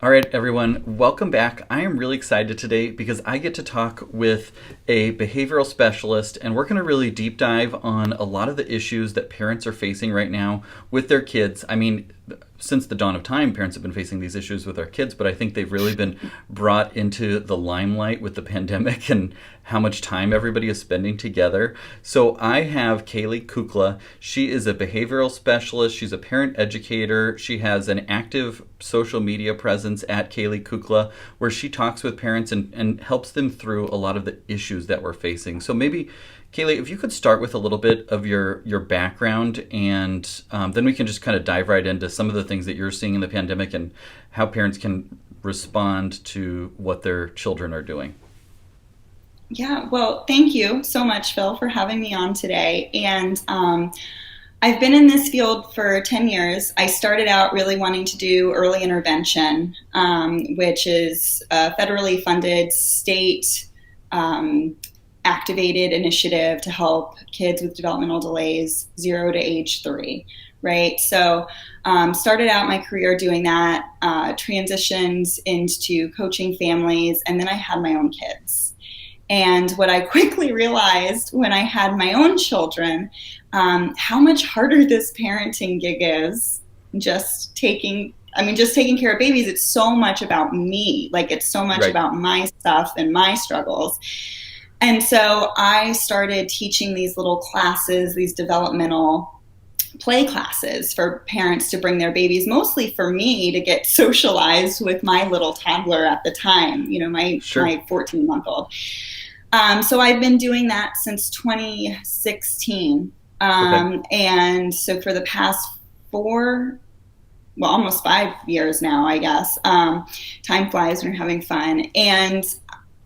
All right, everyone, welcome back. I am really excited today because I get to talk with a behavioral specialist, and we're going to really deep dive on a lot of the issues that parents are facing right now with their kids. I mean, since the dawn of time, parents have been facing these issues with their kids, but I think they've really been brought into the limelight with the pandemic and how much time everybody is spending together. So I have Caley Kukla. She is a behavioral specialist. She's a parent educator. She has an active social media presence at Caley Kukla where she talks with parents and helps them through a lot of the issues that we're facing. So maybe Caley, if you could start with a little bit of your background, and then we can just kind of dive right into some of the things that you're seeing in the pandemic and how parents can respond to what their children are doing. Yeah, well, thank you so much, Phil, for having me on today. And I've been in this field for 10 years. I started out really wanting to do early intervention, which is a federally funded state activated initiative to help kids with developmental delays 0 to age 3, right? So started out my career doing that, transitions into coaching families, and then I had my own kids. And what I quickly realized when I had my own children, how much harder this parenting gig is. Just taking care of babies. It's so much about me. Like, it's so much Right. about my stuff and my struggles. And so I started teaching these little classes, these developmental play classes for parents to bring their babies, mostly for me to get socialized with my little toddler at the time, Sure. my 14-month-old. So I've been doing that since 2016. Okay. And so for the past almost 5 years now, I guess. Time flies when you're having fun. And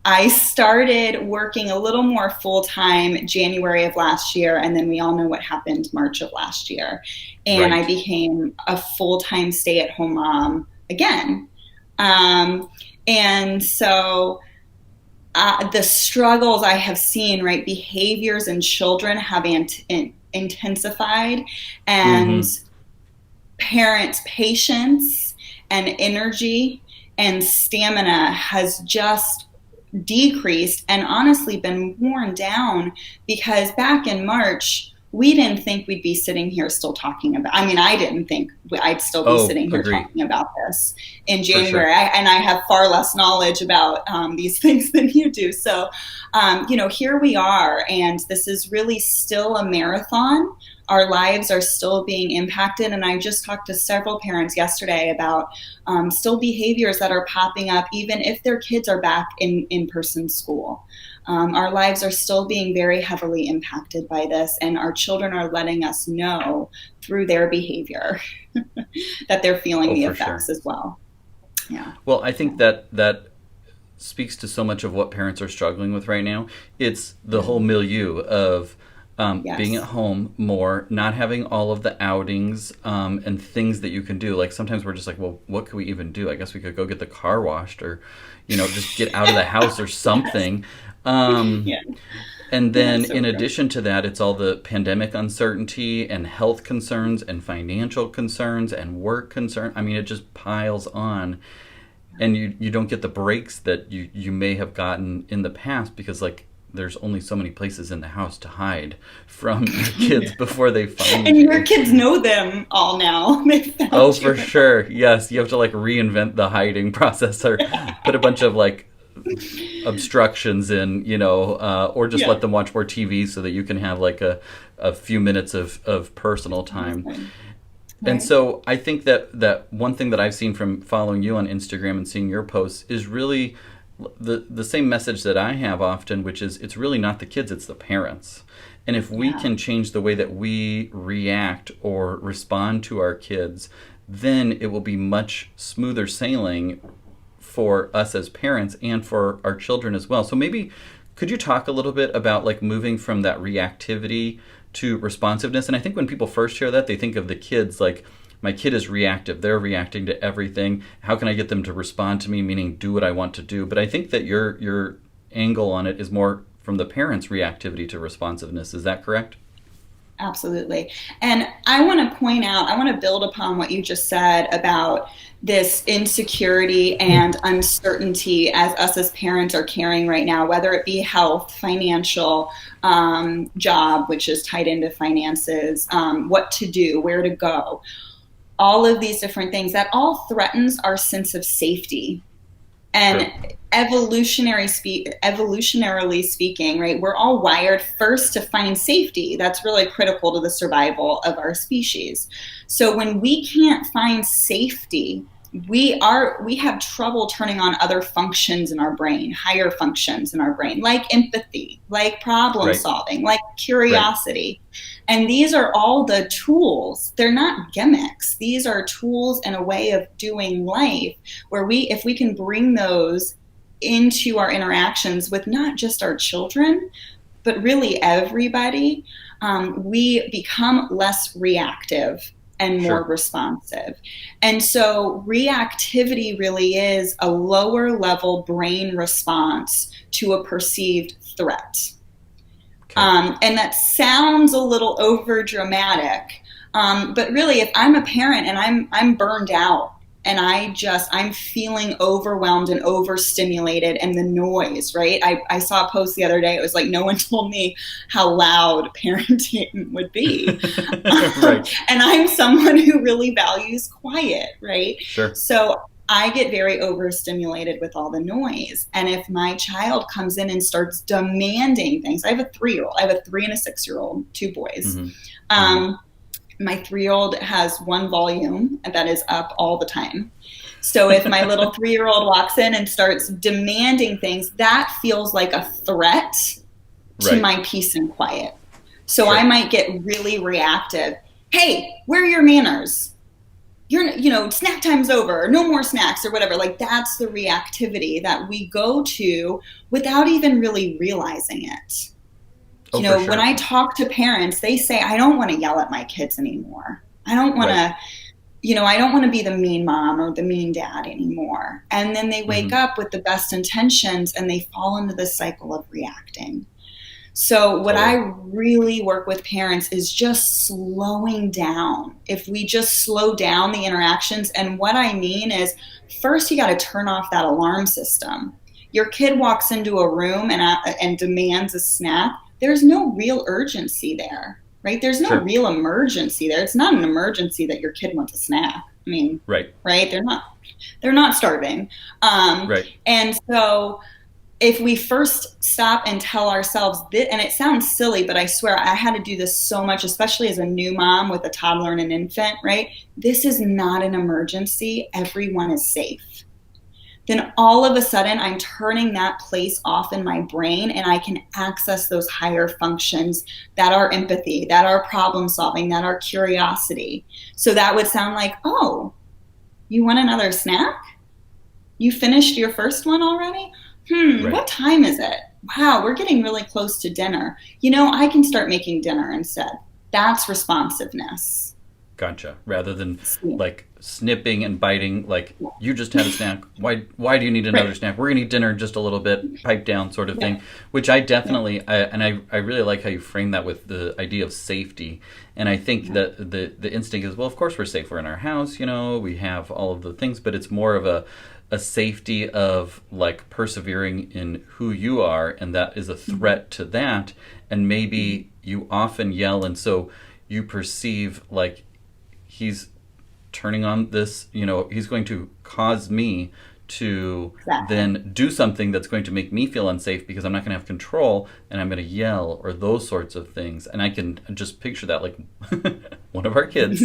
I started working a little more full-time January of last year, and then we all know what happened March of last year. And I Right. became a full-time stay-at-home mom again. And so the struggles I have seen, right, behaviors in children have intensified, and Mm-hmm. parents' patience and energy and stamina has just decreased and honestly been worn down, because back in March, we didn't think we'd be sitting here still talking about, I didn't think I'd still be Oh, sitting here agree. talking about this in For January. sure. And I have far less knowledge about these things than you do. So, here we are, and this is really still a marathon. Our lives are still being impacted. And I just talked to several parents yesterday about still behaviors that are popping up, even if their kids are back in in-person school. Our lives are still being very heavily impacted by this, and our children are letting us know through their behavior that they're feeling Oh, the for sure. effects as well. Yeah. Well, I think that speaks to so much of what parents are struggling with right now. It's the whole Mhm. milieu of being at Yes. home more, not having all of the outings and things that you can do. Like sometimes we're just like, well, what could we even do? I guess we could go get the car washed, or, just get out of the house or Yes. something. Um, Yeah. and Yeah. then So in true. addition to that, it's all the pandemic uncertainty and health concerns and financial concerns and work concerns. I mean, it just piles on, and you don't get the breaks that you may have gotten in the past, because like there's only so many places in the house to hide from your kids before they find And your you. kids know them all now. They Oh, found for you. sure. Yes, you have to like reinvent the hiding process, or put a bunch of like obstructions in, or just Yeah. let them watch more TV so that you can have like a few minutes of personal time. And Right. so I think that one thing that I've seen from following you on Instagram and seeing your posts is really the same message that I have often, which is it's really not the kids, it's the parents. And if we Yeah. can change the way that we react or respond to our kids, then it will be much smoother sailing for us as parents and for our children as well. So maybe could you talk a little bit about like moving from that reactivity to responsiveness? And I think when people first hear that, they think of the kids like, my kid is reactive. They're reacting to everything. How can I get them to respond to me, meaning do what I want to do? But I think that your angle on it is more from the parents' reactivity to responsiveness. Is that correct? Absolutely. And I want to point out, I want to build upon what you just said about this insecurity and uncertainty as us as parents are carrying right now, whether it be health, financial, job, which is tied into finances, what to do, where to go, all of these different things that all threatens our sense of safety. And Sure. evolutionarily speaking, right, we're all wired first to find safety. That's really critical to the survival of our species. So when we can't find safety, we have trouble turning on other functions in our brain, higher functions in our brain, like empathy, like problem Right. solving, like Right. curiosity. And these are all the tools. They're not gimmicks. These are tools and a way of doing life where if we can bring those into our interactions with not just our children, but really everybody, we become less reactive and more Sure. responsive. And so reactivity really is a lower level brain response to a perceived threat. Okay. And that sounds a little over dramatic, but really, if I'm a parent and I'm burned out and I'm feeling overwhelmed and overstimulated and the noise, right? I saw a post the other day. It was like, no one told me how loud parenting would be. Right. And I'm someone who really values quiet, right? Sure. So I get very overstimulated with all the noise. And if my child comes in and starts demanding things, I have a 3-year-old, I have a 3 and a 6-year-old, 2 boys. Mm-hmm. Mm-hmm. Um, my 3-year-old has one volume that is up all the time. So if my little 3-year-old walks in and starts demanding things, that feels like a threat to Right. my peace and quiet. So I Sure. might get really reactive. Hey, where are your manners? Snack time's over, no more snacks or whatever. Like that's the reactivity that we go to without even really realizing it. Oh, for When sure. I talk to parents, they say, I don't want to yell at my kids anymore. I don't want Right. to, I don't want to be the mean mom or the mean dad anymore. And then they wake Mm-hmm. up with the best intentions and they fall into this cycle of reacting. So what I Totally. really work with parents is just slowing down. If we just slow down the interactions, and what I mean is first you got to turn off that alarm system. Your kid walks into a room and demands a snack. There's no real urgency there, right? There's no Sure. real emergency there. It's not an emergency that your kid wants a snack. I mean, Right. right? They're not starving. Right. And so if we first stop and tell ourselves this, and it sounds silly, but I swear I had to do this so much, especially as a new mom with a toddler and an infant, right? This is not an emergency. Everyone is safe. Then all of a sudden I'm turning that place off in my brain and I can access those higher functions that are empathy, that are problem solving, that are curiosity. So that would sound like, oh, you want another snack? You finished your first one already? Right. What time is it? Wow, we're getting really close to dinner. I can start making dinner instead. That's responsiveness. Gotcha. Rather than like snipping and biting, like you just had a snack. Why do you need another Right. snack? We're gonna eat dinner in just a little bit, pipe down sort of Yeah. thing. Which I Yeah. definitely I really like how you frame that with the idea of safety. And I think Yeah. that the instinct is, well, of course we're safe. We're in our house, we have all of the things, but it's more of a safety of like persevering in who you are, and that is a threat to that. And maybe you often yell, and so you perceive like he's turning on this, he's going to cause me to Exactly. then do something that's going to make me feel unsafe because I'm not going to have control and I'm going to yell or those sorts of things. And I can just picture that like one of our kids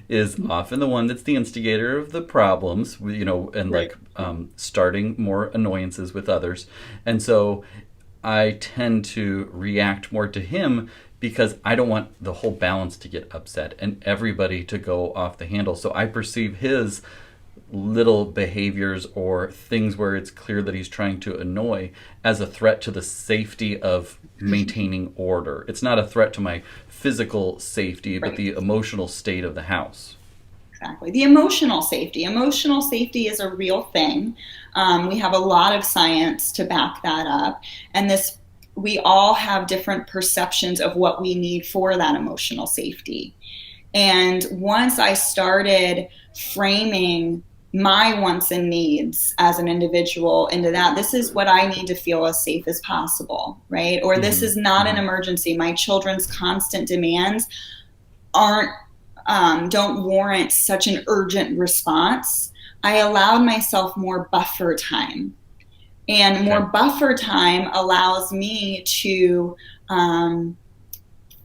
is often the one that's the instigator of the problems, and Right. like starting more annoyances with others. And so I tend to react more to him because I don't want the whole balance to get upset and everybody to go off the handle. So I perceive his little behaviors or things where it's clear that he's trying to annoy as a threat to the safety of maintaining order. It's not a threat to my physical safety, but Right. the emotional state of the house. Exactly. The emotional safety. Emotional safety is a real thing. We have a lot of science to back that up. And this we all have different perceptions of what we need for that emotional safety. And once I started framing my wants and needs as an individual into that, this is what I need to feel as safe as possible, right? Or this is not an emergency. My children's constant demands don't warrant such an urgent response. I allowed myself more buffer time. And more buffer time allows me to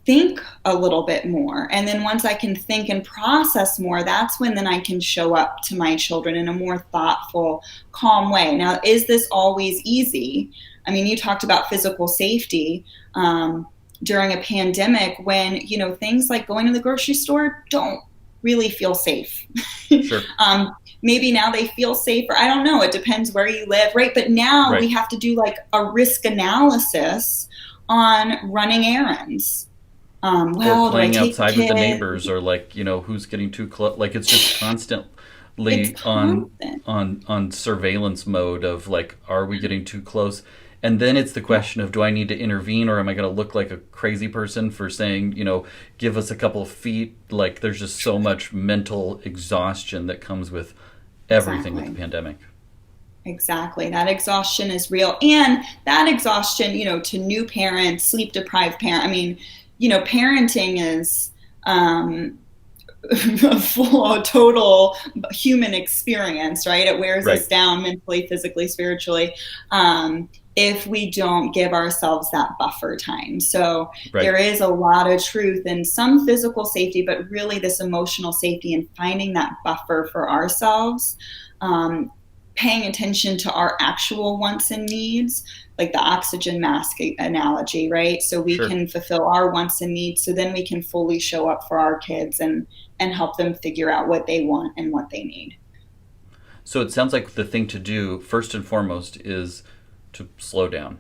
think a little bit more. And then once I can think and process more, that's when then I can show up to my children in a more thoughtful, calm way. Now, is this always easy? I mean, you talked about physical safety during a pandemic when, you know, things like going to the grocery store don't really feel safe. Sure. Maybe now they feel safer. I don't know. It depends where you live, right? But now we have to do like a risk analysis on running errons. Or playing outside with the neighbors, or like, you know, who's getting too close. Like, it's just constantly on surveillance mode of like, are we getting too close? And then it's the question of, do I need to intervene, or am I going to look like a crazy person for saying, you know, give us a couple of feet? Like, there's just so much mental exhaustion that comes with everything with the pandemic. Exactly. That exhaustion is real. And that exhaustion, you know, to new parents, sleep deprived parents, I mean, you know, parenting is a total human experience, right? It wears us down mentally, physically, spiritually, if we don't give ourselves that buffer time. So there is a lot of truth in some physical safety, but really this emotional safety and finding that buffer for ourselves, paying attention to our actual wants and needs, like the oxygen mask analogy, right? So we can fulfill our wants and needs, so then we can fully show up for our kids and help them figure out what they want and what they need. So it sounds like the thing to do, first and foremost, is to slow down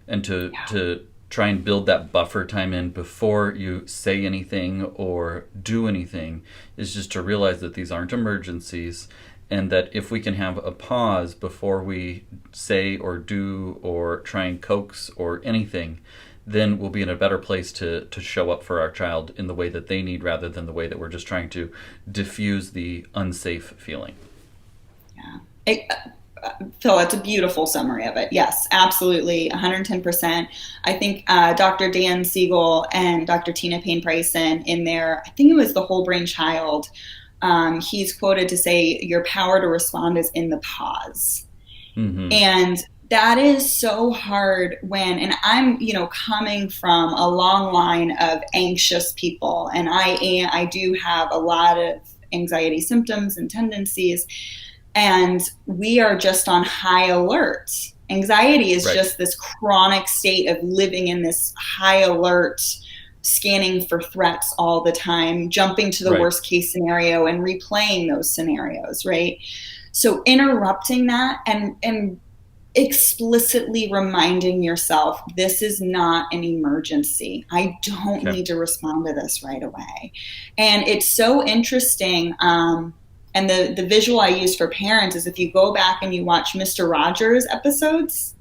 and to try and build that buffer time in before you say anything or do anything, is just to realize that these aren't emergencies. And that if we can have a pause before we say or do or try and coax or anything, then we'll be in a better place to show up for our child in the way that they need, rather than the way that we're just trying to diffuse the unsafe feeling. Yeah. Phil, it's a beautiful summary of it. Yes, absolutely, 110%. I think Dr. Dan Siegel and Dr. Tina Payne-Bryson in their, I think it was The Whole Brain Child, he's quoted to say, your power to respond is in the pause. And that is so hard and I'm, you know, coming from a long line of anxious people, and I do have a lot of anxiety symptoms and tendencies, and we are just on high alert. Anxiety is just this chronic state of living in this high alert, scanning for threats all the time, jumping to the worst case scenario and replaying those scenarios, right? So interrupting that and explicitly reminding yourself, this is not an emergency. I don't need to respond to this right away. And it's so interesting. And the visual I use for parents is if you go back and you watch Mr. Rogers episodes,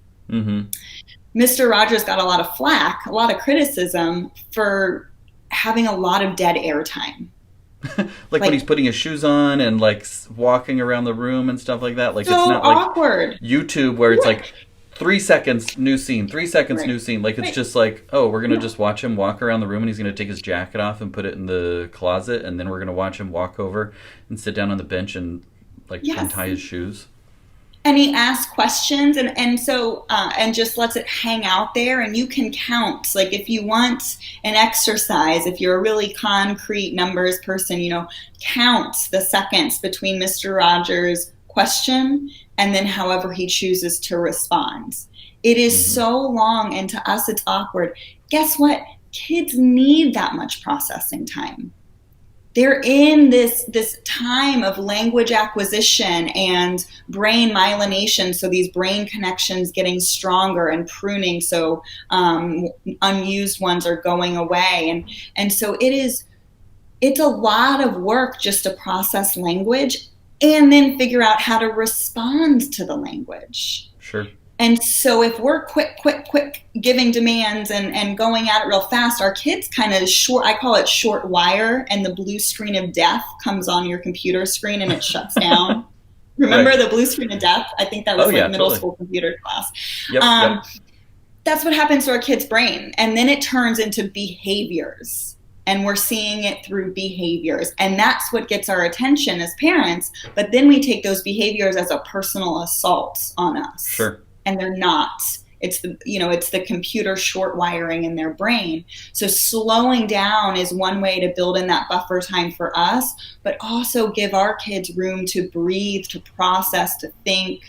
Mr. Rogers got a lot of flack, a lot of criticism for having a lot of dead air time. like when he's putting his shoes on and like walking around the room and stuff like that. Like, so it's not awkward. Like YouTube where it's like 3 seconds, new scene, 3 seconds, new scene. Like, it's just like, oh, we're going to just watch him walk around the room, and he's going to take his jacket off and put it in the closet, and then we're going to watch him walk over and sit down on the bench and like untie his shoes. And he asks questions and so and just lets it hang out there, and you can count. Like, if you want an exercise, if you're a really concrete numbers person, you know, count the seconds between Mr. Rogers' question and then however he chooses to respond. It is so long, and to us it's awkward. Guess what? Kids need that much processing time. They're in this time of language acquisition and brain myelination, so these brain connections getting stronger and pruning, so unused ones are going away. And so it's a lot of work just to process language and then figure out how to respond to the language. Sure. And so if we're quick giving demands and going at it real fast, our kids kind of short, I call it short wire, and the blue screen of death comes on your computer screen and it shuts down. Remember Right. the blue screen of death? I think that Oh was like yeah, middle totally. school computer class. Yep, Um, yep. that's what happens to our kids' brain. And then it turns into behaviors. And we're seeing it through behaviors. And that's what gets our attention as parents. But then we take those behaviors as a personal assault on us. Sure. And they're not. It's the computer short wiring in their brain. So slowing down is one way to build in that buffer time for us, but also give our kids room to breathe, to process, to think,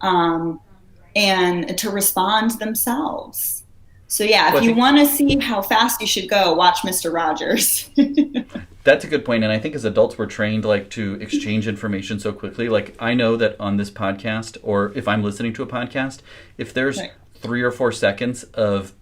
and to respond themselves. So yeah, Well, if I you think want to see how fast you should go, watch Mr. Rogers. that's a good point, and I think as adults we're trained like to exchange information so quickly. Like I know that on this podcast, or if I'm listening to a podcast, if there's Right. 3 or 4 seconds of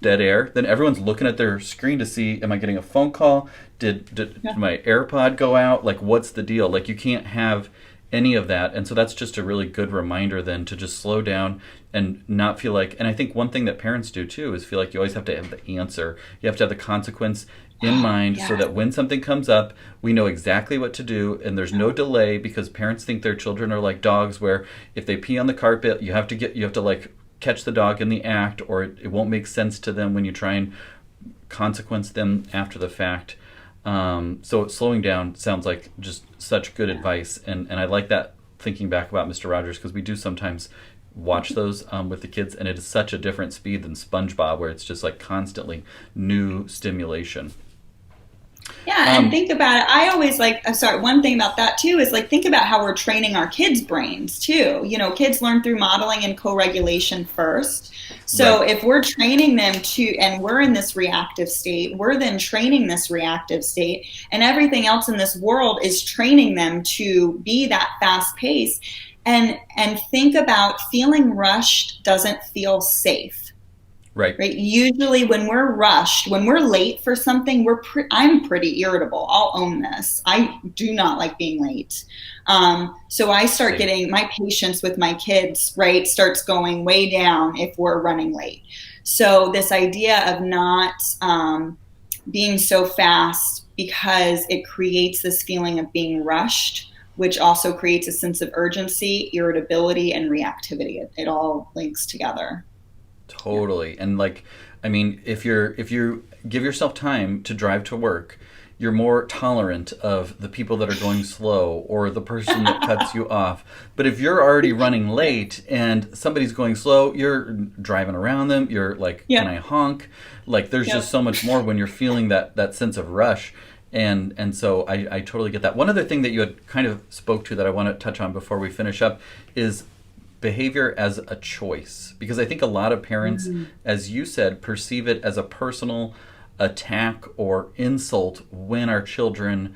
dead air, then everyone's looking at their screen to see, am I getting a phone call? Did Yeah. my AirPod go out? Like, what's the deal? Like, you can't have any of that. And so that's just a really good reminder then to just slow down and not feel like, and I think one thing that parents do too is feel like you always have to have the answer. You have to have the consequence in mind so Yeah. that when something comes up, we know exactly what to do and there's no delay, because parents think their children are like dogs where if they pee on the carpet, you have to like catch the dog in the act, or it won't make sense to them when you try and consequence them after the fact. So slowing down sounds like just such good advice, and I like that, thinking back about Mr. Rogers, because we do sometimes watch those with the kids, and it is such a different speed than SpongeBob, where it's just like constantly new stimulation. Yeah, and Um, think about it. I always sorry, one thing about that too is like, think about how we're training our kids' brains too. Kids learn through modeling and co-regulation first. So right, if we're training them to, and we're in this reactive state, we're then training this reactive state, and everything else in this world is training them to be that fast pace. And think about feeling rushed doesn't feel safe. right, Right. Usually when we're rushed, when we're late for something, I'm pretty irritable. I'll own this. I do not like being late. So I start same. getting my patience with my kids, right, starts going way down if we're running late. So this idea of not being so fast, because it creates this feeling of being rushed, which also creates a sense of urgency, irritability, and reactivity. It all links together. Yeah. Totally. And like, I mean, if you give yourself time to drive to work, you're more tolerant of the people that are going slow or the person that cuts you off. But if you're already running late and somebody's going slow, you're driving around them. You're like, can Yeah. I honk? Like, there's just Yep. so much more when you're feeling that sense of rush. And so I totally get that. One other thing that you had kind of spoke to that I want to touch on before we finish up is behavior as a choice, because I think a lot of parents, as you said, perceive it as a personal attack or insult when our children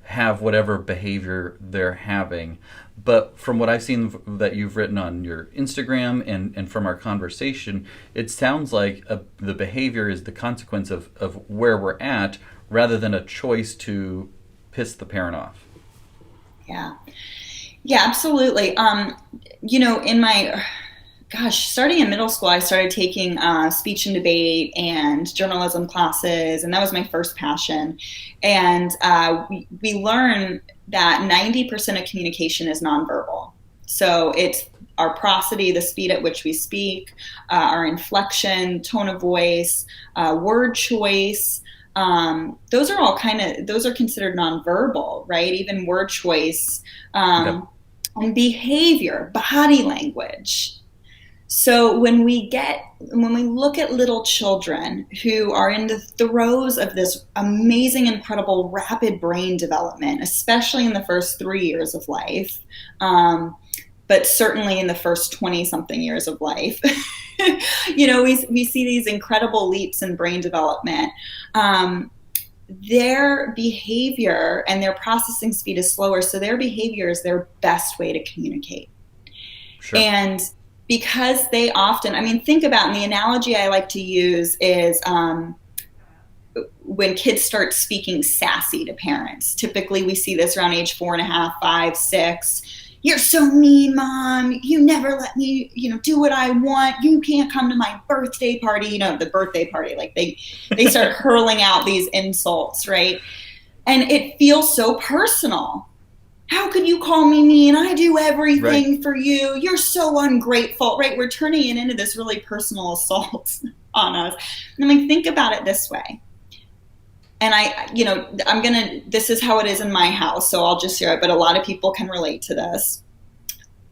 have whatever behavior they're having. But from what I've seen that you've written on your Instagram and from our conversation, it sounds like the behavior is the consequence of where we're at, rather than a choice to piss the parent off. Yeah. Yeah, absolutely. In my, starting in middle school, I started taking speech and debate and journalism classes, and that was my first passion. And we learn that 90% of communication is nonverbal. So it's our prosody, the speed at which we speak, our inflection, tone of voice, word choice. Those are considered nonverbal, right? Even word choice. Yep. And behavior, body language. So when we look at little children who are in the throes of this amazing, incredible, rapid brain development, especially in the first 3 years of life, but certainly in the first 20 something years of life, we see these incredible leaps in brain development. Their behavior and their processing speed is slower, so their behavior is their best way to communicate. Sure. And because they often, think about, and the analogy I like to use is when kids start speaking sassy to parents. Typically we see this around age 4.5, 5, 6. you're so mean, Mom. You never let me, do what I want. You can't come to my birthday party, the birthday party. Like they start hurling out these insults, right? And it feels so personal. How could you call me mean? I do everything Right. for you. You're so ungrateful, right? We're turning it into this really personal assault on us. And I'm like, think about it this way. And this is how it is in my house, so I'll just share it, but a lot of people can relate to this.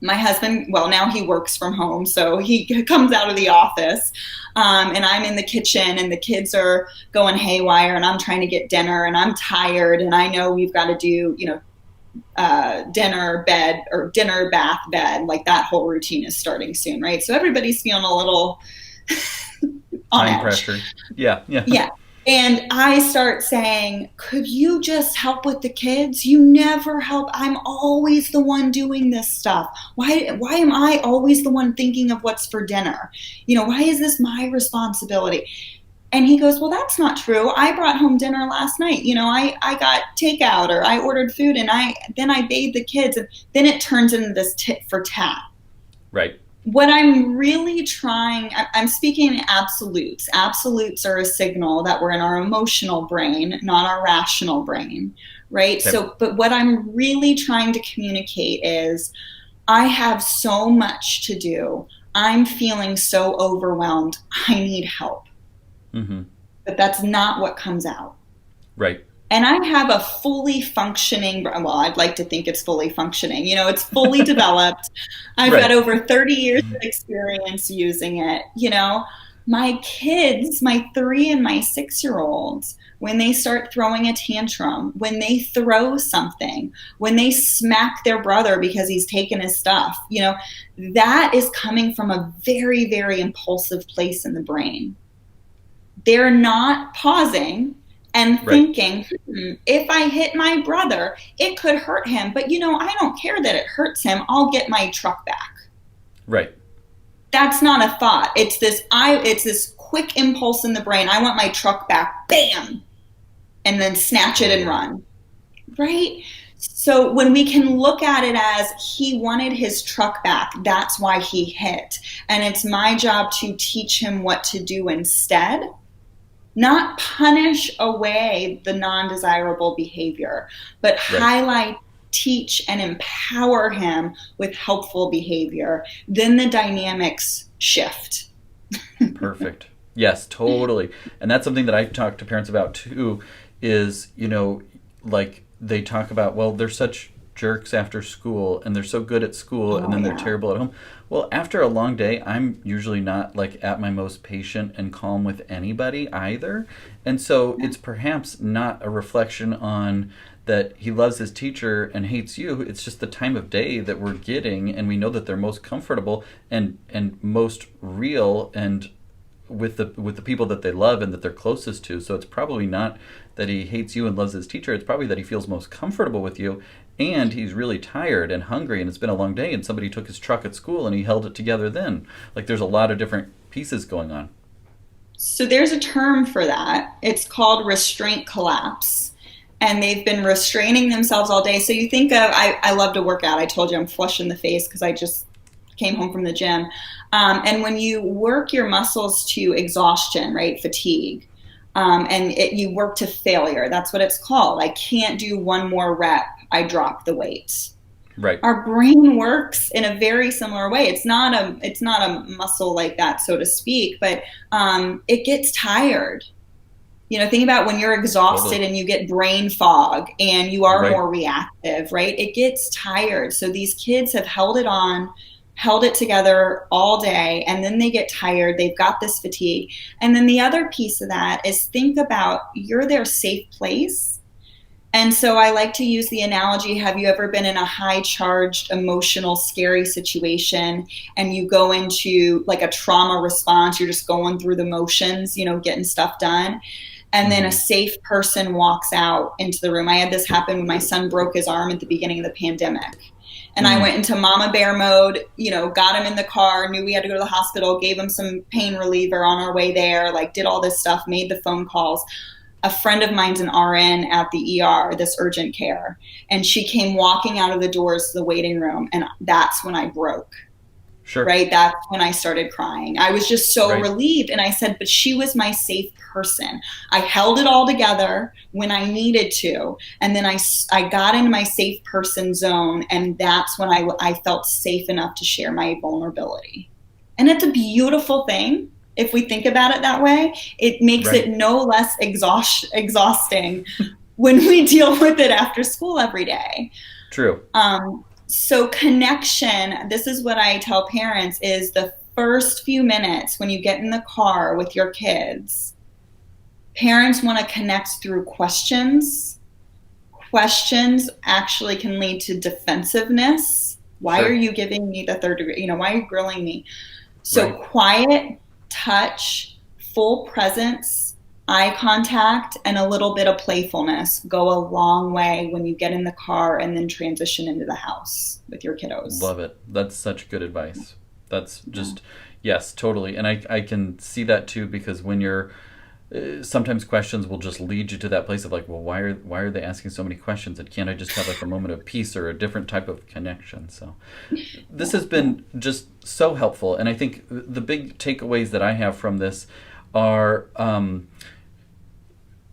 My husband, well, now he works from home, so he comes out of the office, and I'm in the kitchen, and the kids are going haywire, and I'm trying to get dinner, and I'm tired, and I know we've got to do, dinner, bed, or dinner, bath, bed, like that whole routine is starting soon, right? So everybody's feeling a little on Time edge. pressure. Yeah. Yeah. And I start saying, could you just help with the kids? You never help. I'm always the one doing this stuff. Why am I always the one thinking of what's for dinner? Why is this my responsibility? And he goes, well, that's not true. I brought home dinner last night. I got takeout, or I ordered food, and then I bathed the kids. And then it turns into this tit for tat. Right. What I'm really I'm speaking in absolutes. Absolutes are a signal that we're in our emotional brain, not our rational brain, right? Okay. So, but what I'm really trying to communicate is I have so much to do. I'm feeling so overwhelmed. I need help. Mm-hmm. But that's not what comes out. Right. And I have a fully functioning, well, I'd like to think it's fully functioning. It's fully developed. I've got over 30 years of experience using it. My kids, my 3 and my 6-year-olds, when they start throwing a tantrum, when they throw something, when they smack their brother because he's taken his stuff, that is coming from a very, very impulsive place in the brain. They're not pausing and thinking, if I hit my brother, it could hurt him. But, I don't care that it hurts him. I'll get my truck back. Right. That's not a thought. It's this quick impulse in the brain. I want my truck back. Bam. And then snatch it and run. Right? So when we can look at it as he wanted his truck back, that's why he hit. And it's my job to teach him what to do instead. Not punish away the non-desirable behavior, but highlight, teach, and empower him with helpful behavior. Then the dynamics shift. Perfect. Yes, totally. And that's something that I talk to parents about too, is, like they talk about, well, they're such jerks after school, and they're so good at school, and then they're terrible at home. Well, after a long day, I'm usually not like at my most patient and calm with anybody either. And so it's perhaps not a reflection on that he loves his teacher and hates you. It's just the time of day that we're getting, and we know that they're most comfortable and most real and with the people that they love and that they're closest to. So it's probably not that he hates you and loves his teacher. It's probably that he feels most comfortable with you, and he's really tired and hungry, and it's been a long day, and somebody took his truck at school and he held it together then. Like, there's a lot of different pieces going on. So there's a term for that. It's called Restraint Collapse. And they've been restraining themselves all day. So you think of, I love to work out. I told you I'm flush in the face because I just came home from the gym. And when you work your muscles to exhaustion, right, fatigue, you work to failure. That's what it's called. I can't do one more rep. I drop the weight. Right. Our brain works in a very similar way. It's not a muscle like that, so to speak, but it gets tired. Think about when you're exhausted and you get brain fog and you are more reactive, right? It gets tired. So these kids have held it together all day, and then they get tired. They've got this fatigue. And then the other piece of that is think about you're their safe place. And so I like to use the analogy, have you ever been in a high-charged, emotional, scary situation and you go into like a trauma response, you're just going through the motions, getting stuff done. And then a safe person walks out into the room. I had this happen when my son broke his arm at the beginning of the pandemic. And I went into mama bear mode, got him in the car, knew we had to go to the hospital, gave him some pain reliever on our way there, like did all this stuff, made the phone calls. a friend of mine's an RN at the ER, this urgent care, and she came walking out of the doors to the waiting room, and that's when I broke. Sure. Right? That's when I started crying. I was just so Right. relieved. And I said, but she was my safe person. I held it all together when I needed to. And then I got into my safe person zone. And that's when I felt safe enough to share my vulnerability. And it's a beautiful thing. If we think about it that way, it makes Right. it no less exhausting when we deal with it after school every day. True. So connection, this is what I tell parents, is the first few minutes when you get in the car with your kids, parents want to connect through questions. Questions actually can lead to defensiveness. Why Sure. are you giving me the third degree? Why are you grilling me? So Right. quiet, touch, full presence, eye contact, and a little bit of playfulness go a long way when you get in the car and then transition into the house with your kiddos. Love it. That's such good advice. That's just, yes, totally. And I can see that too, because when you're, sometimes questions will just lead you to that place of like, well, why are they asking so many questions? And can't I just have like a moment of peace or a different type of connection? So this has been just so helpful. And I think the big takeaways that I have from this are,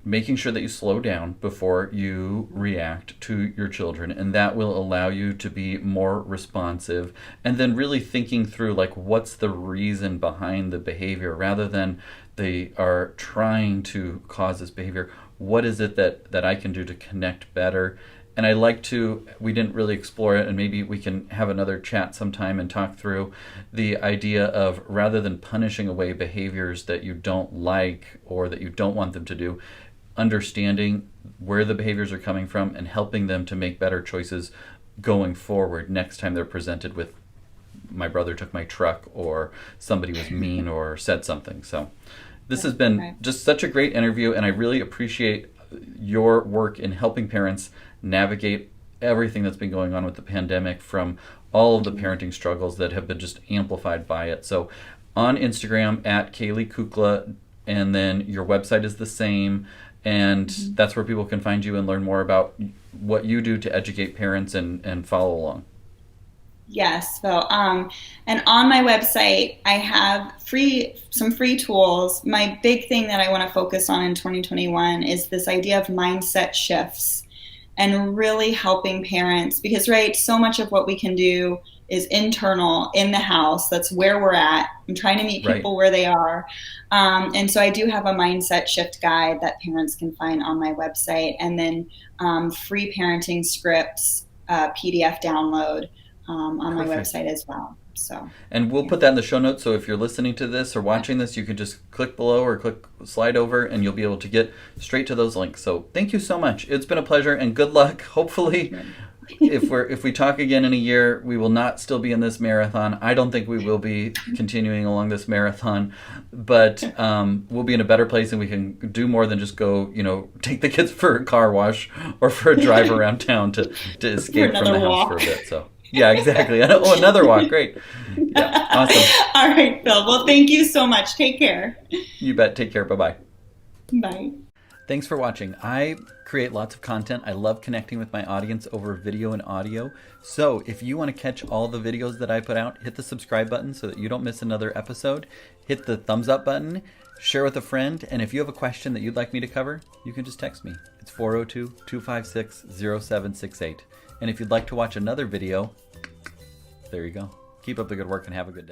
making sure that you slow down before you react to your children, and that will allow you to be more responsive, and then really thinking through like what's the reason behind the behavior rather than they are trying to cause this behavior. What is it that I can do to connect better? And I like to, we didn't really explore it, and maybe we can have another chat sometime and talk through the idea of, rather than punishing away behaviors that you don't like or that you don't want them to do, understanding where the behaviors are coming from and helping them to make better choices going forward next time they're presented with, my brother took my truck, or somebody was mean or said something. So this has been just such a great interview, and I really appreciate your work in helping parents navigate everything that's been going on with the pandemic, from all of the parenting struggles that have been just amplified by it. So on Instagram at Caley Kukla, and then your website is the same, and that's where people can find you and learn more about what you do to educate parents and follow along. Yes, Phil. And on my website, I have some free tools. My big thing that I want to focus on in 2021 is this idea of mindset shifts and really helping parents, because, right, so much of what we can do is internal in the house. That's where we're at. I'm trying to meet people where they are. And so I do have a mindset shift guide that parents can find on my website, and then free parenting scripts, PDF download on my website as well. So, and we'll put that in the show notes. So if you're listening to this or watching this, you can just click below or slide over, and you'll be able to get straight to those links. So thank you so much. It's been a pleasure, and good luck. Hopefully, if we talk again in a year, we will not still be in this marathon. I don't think we will be continuing along this marathon, but we'll be in a better place, and we can do more than just go, take the kids for a car wash or for a drive around town to escape from the house for a bit. So. Yeah, exactly. Oh, another walk. Great. Yeah, awesome. All right, Phil. Well, thank you so much. Take care. You bet. Take care. Bye-bye. Bye. Thanks for watching. I create lots of content. I love connecting with my audience over video and audio. So if you want to catch all the videos that I put out, hit the subscribe button so that you don't miss another episode. Hit the thumbs up button. Share with a friend. And if you have a question that you'd like me to cover, you can just text me. It's 402-256-0768. And if you'd like to watch another video, there you go. Keep up the good work and have a good day.